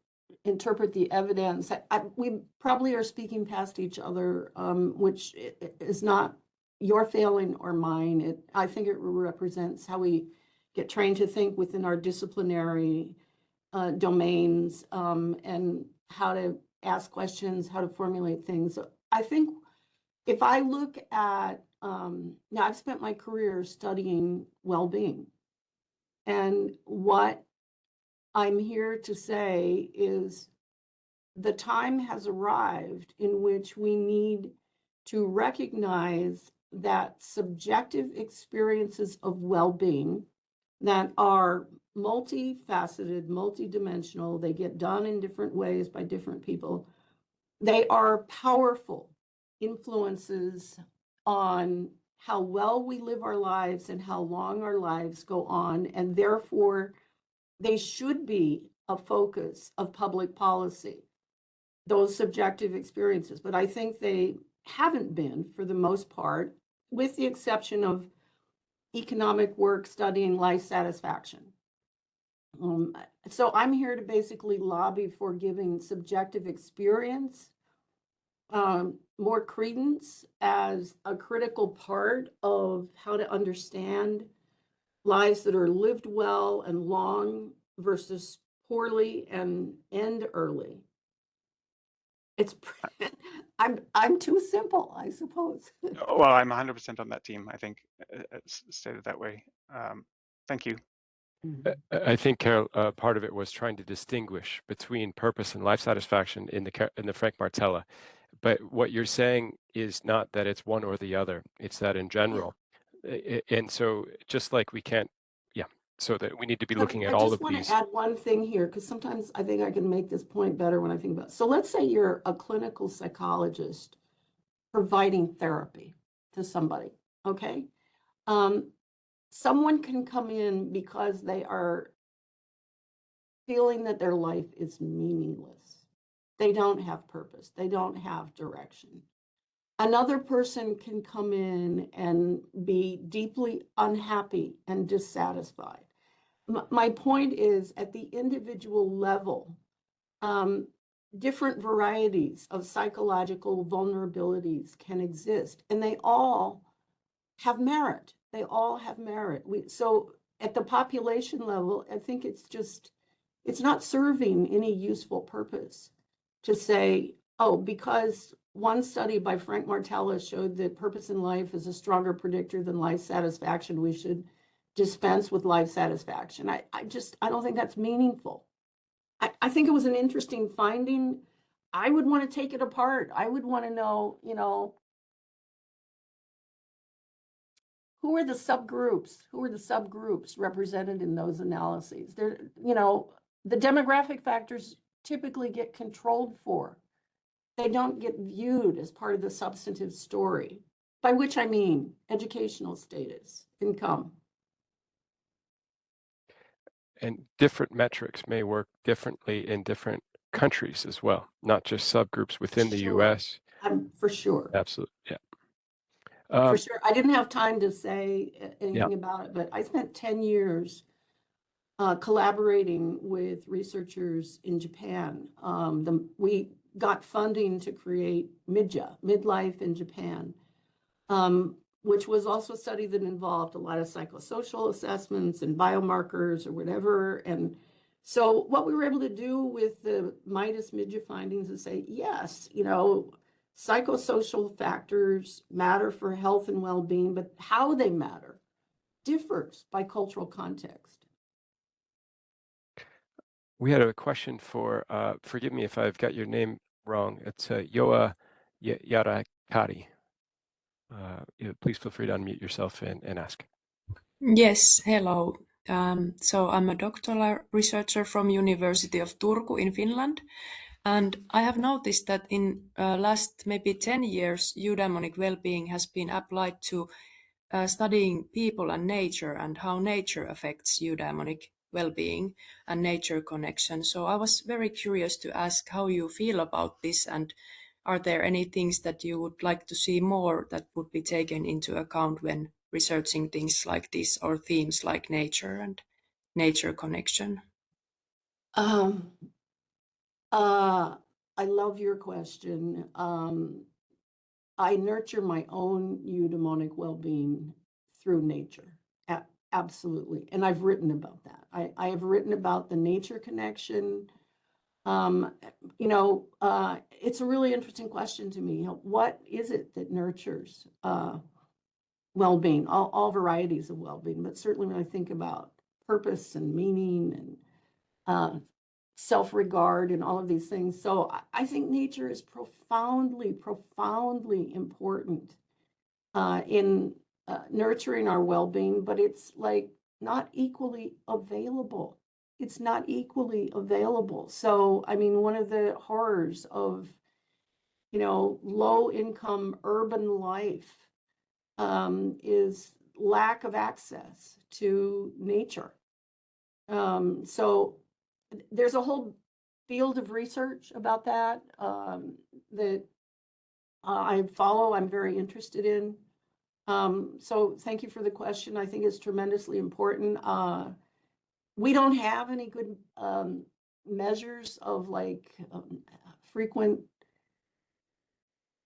interpret the evidence. We probably are speaking past each other, which is not your failing or mine. I think it represents how we get trained to think within our disciplinary domains, and how to ask questions, how to formulate things. I think if I look at, now I've spent my career studying well-being, and what I'm here to say is the time has arrived in which we need to recognize that subjective experiences of well-being that are multifaceted, multidimensional, they get done in different ways by different people. They are powerful influences on how well we live our lives and how long our lives go on, and therefore they should be a focus of public policy, those subjective experiences. But I think they haven't been, for the most part, with the exception of economic work studying life satisfaction. So I'm here to basically lobby for giving subjective experience more credence as a critical part of how to understand lives that are lived well and long versus poorly and end early. It's I'm too simple, I suppose. Well, I'm 100% on that team. I think it's stated that way. Thank you. I think, Carol, part of it was trying to distinguish between purpose and life satisfaction in the Frank Martella. But what you're saying is not that it's one or the other. It's that in general. Yeah. And so just like we can't, so that we need to be looking at all of these. I just want to add one thing here, because sometimes I think I can make this point better when I think about it. So let's say you're a clinical psychologist providing therapy to somebody, okay? Someone can come in because they are feeling that their life is meaningless. They don't have purpose. They don't have direction. Another person can come in and be deeply unhappy and dissatisfied. My point is, at the individual level, different varieties of psychological vulnerabilities can exist, and they all have merit. They all have merit. So at the population level, I think it's not serving any useful purpose to say, oh, because one study by Frank Martella showed that purpose in life is a stronger predictor than life satisfaction, we should dispense with life satisfaction. I don't think that's meaningful. I think it was an interesting finding. I would want to take it apart. I would want to know, who are the subgroups? Who are the subgroups represented in those analyses? The demographic factors typically get controlled for. They don't get viewed as part of the substantive story, by which I mean educational status, income. And different metrics may work differently in different countries as well, not just subgroups within the US. For sure. Absolutely, yeah. For sure. I didn't have time to say anything about it, but I spent 10 years collaborating with researchers in Japan. We got funding to create Midlife in Japan, which was also a study that involved a lot of psychosocial assessments and biomarkers or whatever. And so what we were able to do with the MIDUS midja findings is say, yes, psychosocial factors matter for health and well-being, but how they matter differs by cultural context. We had a question for, forgive me if I've got your name wrong. It's Yoa Yarakari. Please feel free to unmute yourself and ask. Yes, hello. So I'm a doctoral researcher from University of Turku in Finland. And I have noticed that in last maybe 10 years, eudaimonic well-being has been applied to studying people and nature and how nature affects eudaimonic well-being and nature connection. So I was very curious to ask how you feel about this and are there any things that you would like to see more that would be taken into account when researching things like this, or themes like nature and nature connection? I love your question. I nurture my own eudaimonic well-being through nature. Absolutely. And I've written about that. I have written about the nature connection. It's a really interesting question to me. What is it that nurtures well-being? All varieties of well-being, but certainly when I think about purpose and meaning and self-regard and all of these things. So I think nature is profoundly, profoundly important in nurturing our well-being, but it's like not equally available. It's not equally available. So, I mean, one of the horrors of, low-income urban life is lack of access to nature. So there's a whole field of research about that that I follow, I'm very interested in. So thank you for the question. I think it's tremendously important. We don't have any good measures of frequent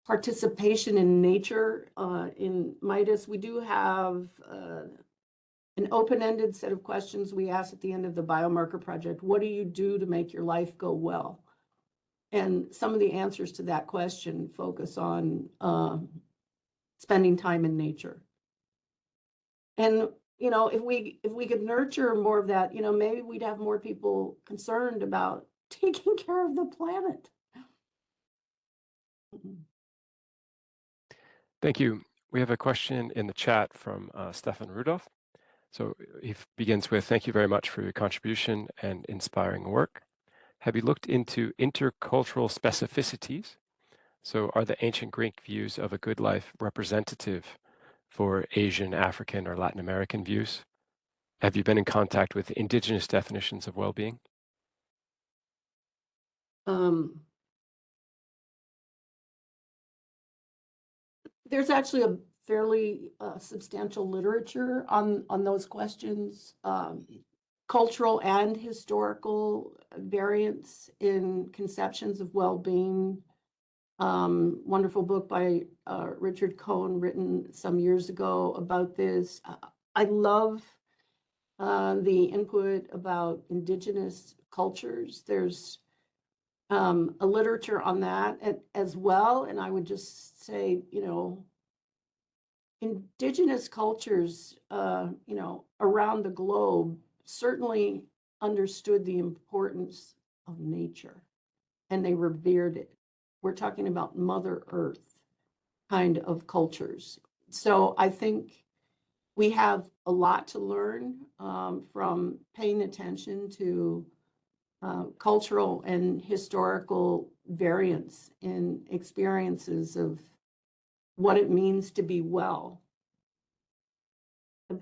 participation in nature in MIDUS. We do have an open-ended set of questions we ask at the end of the biomarker project. What do you do to make your life go well? And some of the answers to that question focus on spending time in nature. And if we could nurture more of that, maybe we'd have more people concerned about taking care of the planet. Thank you. We have a question in the chat from Stefan Rudolph. So he begins with, thank you very much for your contribution and inspiring work. Have you looked into intercultural specificities? So are the ancient Greek views of a good life representative for Asian, African, or Latin American views? Have you been in contact with indigenous definitions of well-being? There's actually a fairly substantial literature on those questions, cultural and historical variants in conceptions of well-being. Wonderful book by Richard Cohn, written some years ago about this. I love the input about indigenous cultures. There's a literature on that as well. And I would just say, indigenous cultures, around the globe certainly understood the importance of nature and they revered it. We're talking about Mother Earth kind of cultures. So I think we have a lot to learn from paying attention to cultural and historical variants in experiences of what it means to be well. I've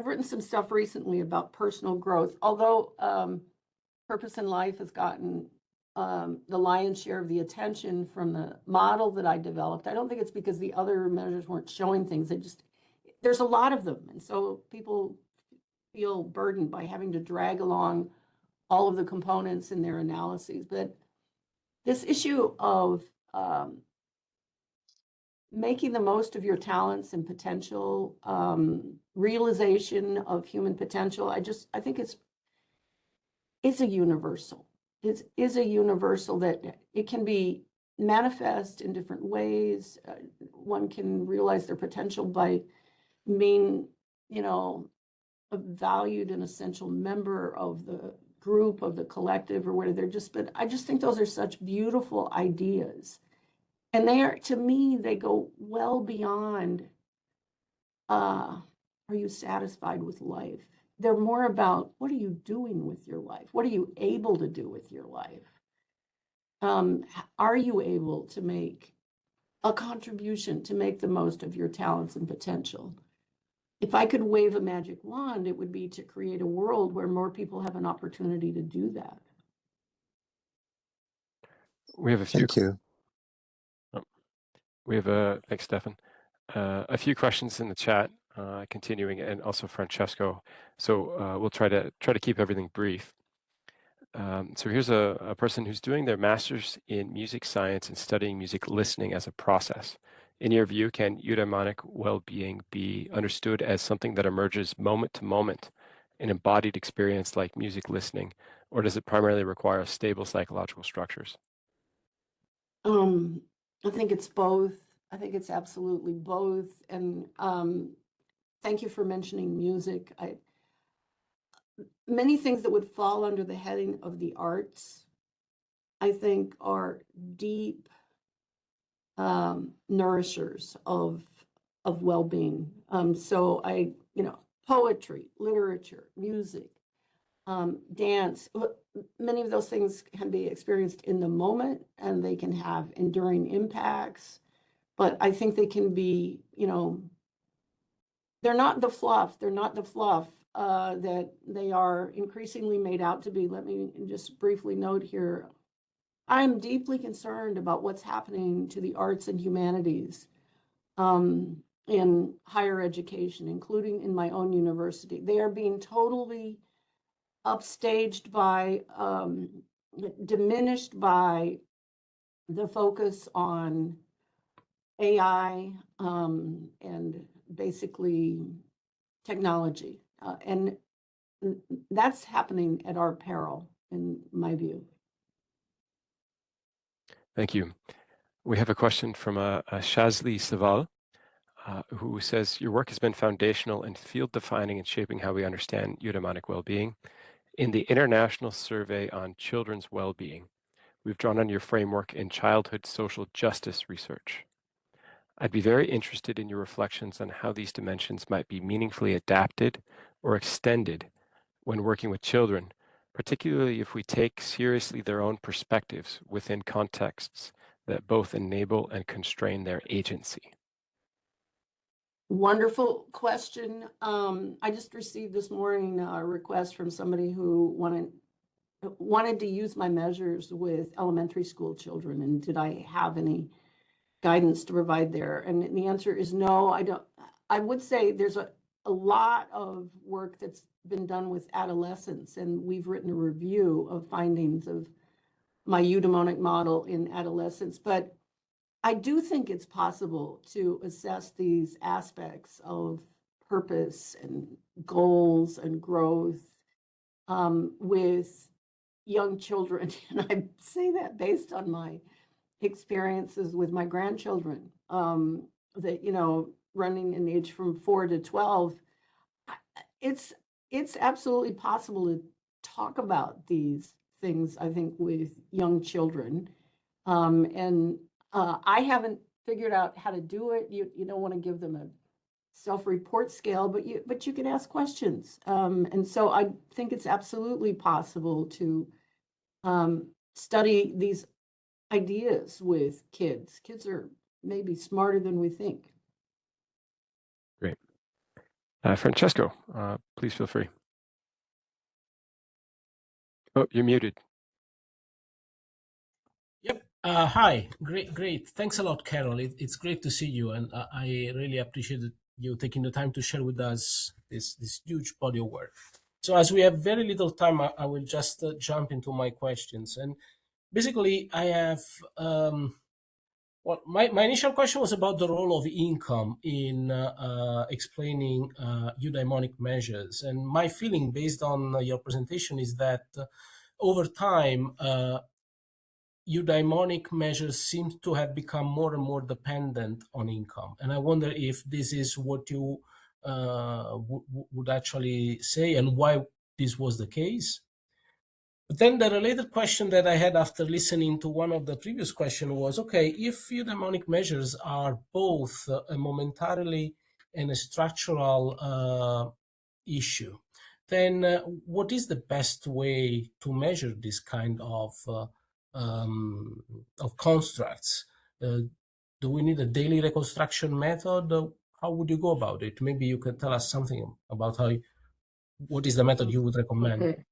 written some stuff recently about personal growth, although Purpose in Life has gotten the lion's share of the attention from the model that I developed. I don't think it's because the other measures weren't showing things. There's a lot of them. And so people feel burdened by having to drag along all of the components in their analyses. But this issue of making the most of your talents and potential, realization of human potential, I think it's a universal. It is a universal that it can be manifest in different ways. One can realize their potential by being, a valued and essential member of the group, of the collective, or whatever. But I just think those are such beautiful ideas. And to me, they go well beyond, are you satisfied with life? They're more about, what are you doing with your life? What are you able to do with your life? Are you able to make a contribution, to make the most of your talents and potential? If I could wave a magic wand, it would be to create a world where more people have an opportunity to do that. We have a few. Thank you. We have thanks, Stefan. A few questions in the chat, continuing, and also Francesco. So we'll try to keep everything brief. So here's a person who's doing their master's in music science and studying music listening as a process. In your view, can eudaimonic well-being be understood as something that emerges moment to moment, an embodied experience like music listening, or does it primarily require stable psychological structures? I think it's both. I think it's absolutely both. And thank you for mentioning music. Many things that would fall under the heading of the arts, I think, are deep nourishers of well-being. So poetry, literature, music, dance, many of those things can be experienced in the moment and they can have enduring impacts. But I think they can be, they're not the fluff. They're not the fluff that they are increasingly made out to be. Let me just briefly note here. I'm deeply concerned about what's happening to the arts and humanities in higher education, including in my own university. They are being totally upstaged by, diminished by the focus on AI and basically technology. And that's happening at our peril, in my view. Thank you. We have a question from Shazli Saval, who says, your work has been foundational and field-defining in shaping how we understand eudaimonic well-being. In the International Survey on Children's Well-being, we've drawn on your framework in childhood social justice research. I'd be very interested in your reflections on how these dimensions might be meaningfully adapted or extended when working with children, particularly if we take seriously their own perspectives within contexts that both enable and constrain their agency. Wonderful question. I just received this morning a request from somebody who wanted to use my measures with elementary school children, and did I have any guidance to provide there? And the answer is no, I don't. I would say there's a lot of work that's been done with adolescents, and we've written a review of findings of my eudaimonic model in adolescents. But I do think it's possible to assess these aspects of purpose and goals and growth with young children. And I say that based on my experiences with my grandchildren, that, running in age from 4 to 12. It's absolutely possible to talk about these things, I think, with young children. I haven't figured out how to do it. You don't want to give them a self-report scale, but you can ask questions. And so I think it's absolutely possible to study these ideas with kids. Kids are maybe smarter than we think. Great. Francesco, please feel free. Oh, you're muted. Yep. Hi. Great. Thanks a lot, Carol. It's great to see you, and I really appreciate you taking the time to share with us this huge body of work. So as we have very little time, I will just jump into my questions. And basically, I have my initial question was about the role of income in explaining eudaimonic measures. And my feeling, based on your presentation, is that over time, eudaimonic measures seem to have become more and more dependent on income. And I wonder if this is what you would actually say and why this was the case. But then the related question that I had after listening to one of the previous questions was, okay, if eudaimonic measures are both a momentarily and a structural issue, then what is the best way to measure this kind of constructs? Do we need a daily reconstruction method? How would you go about it? Maybe you can tell us something about what is the method you would recommend. Okay.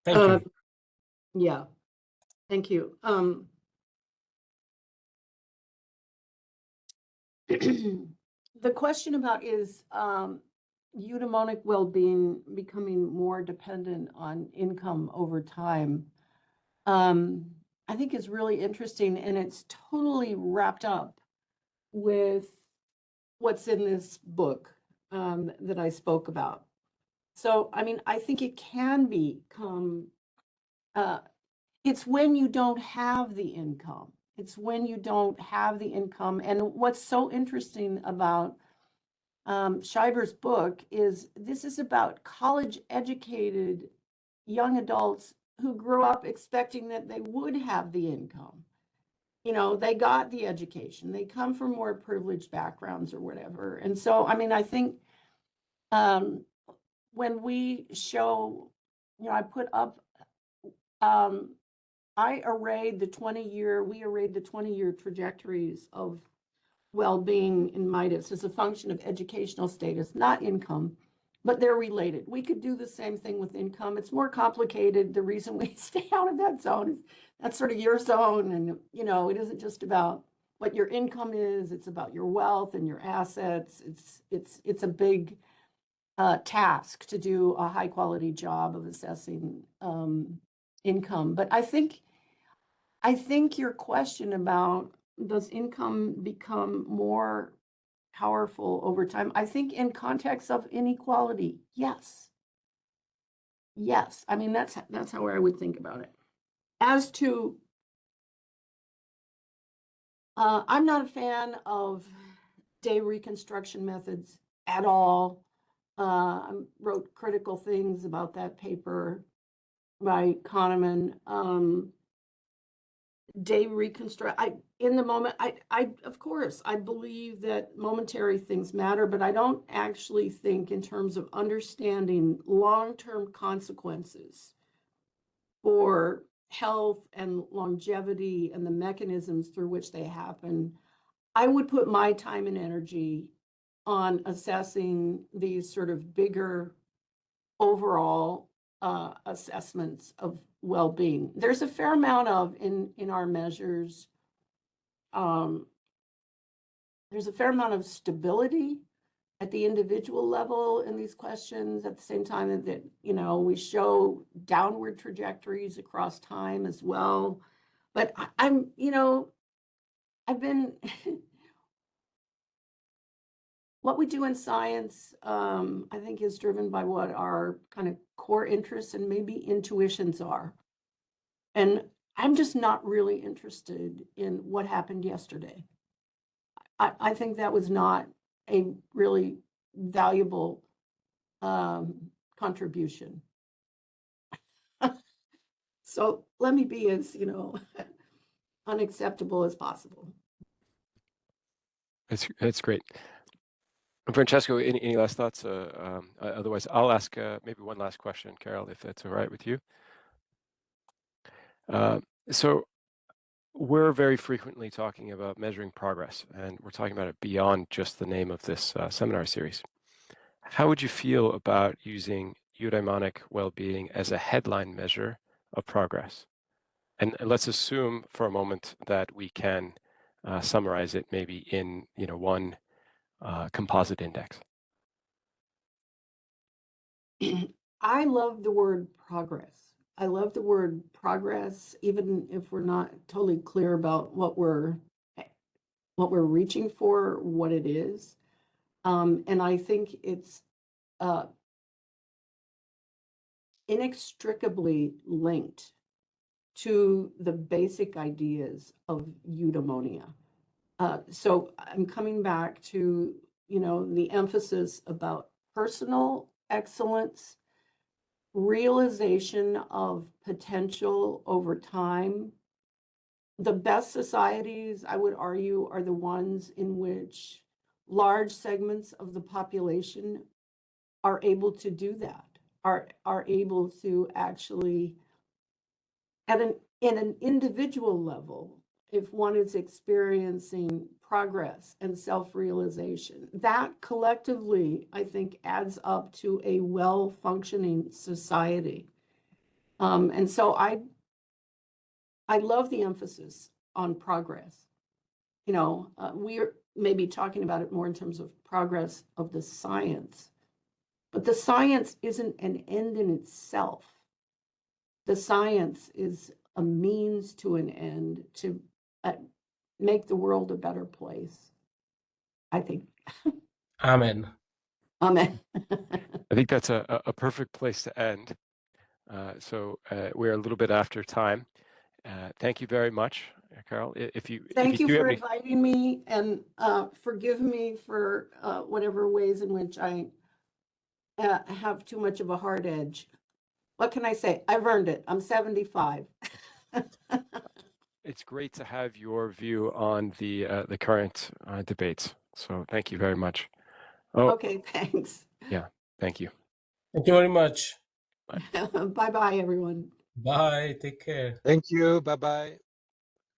Thank you. Yeah, thank you. The question about is eudaimonic well-being becoming more dependent on income over time, I think is really interesting, and it's totally wrapped up with what's in this book that I spoke about. So, I mean, I think it can become, it's when you don't have the income. It's when you don't have the income. And what's so interesting about Scheiber's book is this is about college-educated young adults who grew up expecting that they would have the income. You know, they got the education, they come from more privileged backgrounds or whatever. And so, I mean, I think when we show, you know, I put up, we arrayed the 20-year trajectories of well-being in MIDUS as a function of educational status, not income, but they're related. We could do the same thing with income. It's more complicated. The reason we stay out of that zone is that's sort of your zone. And, you know, it isn't just about what your income is. It's about your wealth and your assets. It's a big task to do a high quality job of assessing income. But I think your question about does income become more powerful over time? I think in context of inequality, yes. Yes, I mean, that's how I would think about it. As to, I'm not a fan of day reconstruction methods at all. I wrote critical things about that paper by Kahneman. Day reconstruct, in the moment, of course, I believe that momentary things matter, but I don't actually think in terms of understanding long-term consequences for health and longevity and the mechanisms through which they happen. I would put my time and energy on assessing these sort of bigger overall assessments of well-being. There's a fair amount of in our measures. There's a fair amount of stability at the individual level in these questions. At the same time that you know we show downward trajectories across time as well. But I'm you know I've been what we do in science, I think, is driven by what our kind of core interests and maybe intuitions are. And I'm just not really interested in what happened yesterday. I think that was not a really valuable contribution. So let me be as, you know, unacceptable as possible. That's great. Francesco, any last thoughts? Otherwise, I'll ask maybe one last question, Carol, if that's all right with you. So we're very frequently talking about measuring progress, and we're talking about it beyond just the name of this seminar series. How would you feel about using eudaimonic well-being as a headline measure of progress? And let's assume for a moment that we can summarize it maybe in one composite index. I love the word progress. I love the word progress, even if we're not totally clear about what we're reaching for, what it is. And I think it's inextricably linked to the basic ideas of eudaimonia. So I'm coming back to, the emphasis about personal excellence, realization of potential over time. The best societies, I would argue, are the ones in which large segments of the population are able to do that, are able to actually, in an individual level, if one is experiencing progress and self-realization, that collectively, I think, adds up to a well-functioning society. And so I love the emphasis on progress. maybe talking about it more in terms of progress of the science. But the science isn't an end in itself. The science is a means to an end to make the world a better place, I think. Amen. Amen. I think that's a perfect place to end. So we're a little bit after time. Thank you very much, Carol. Thank you for any... inviting me, and forgive me for whatever ways in which I have too much of a hard edge. What can I say? I've earned it. I'm 75. It's great to have your view on the current debates. So thank you very much. Oh, Okay, thanks. yeah, thank you. Thank you very much. Bye-bye, everyone. Bye. Take care. Thank you. Bye-bye.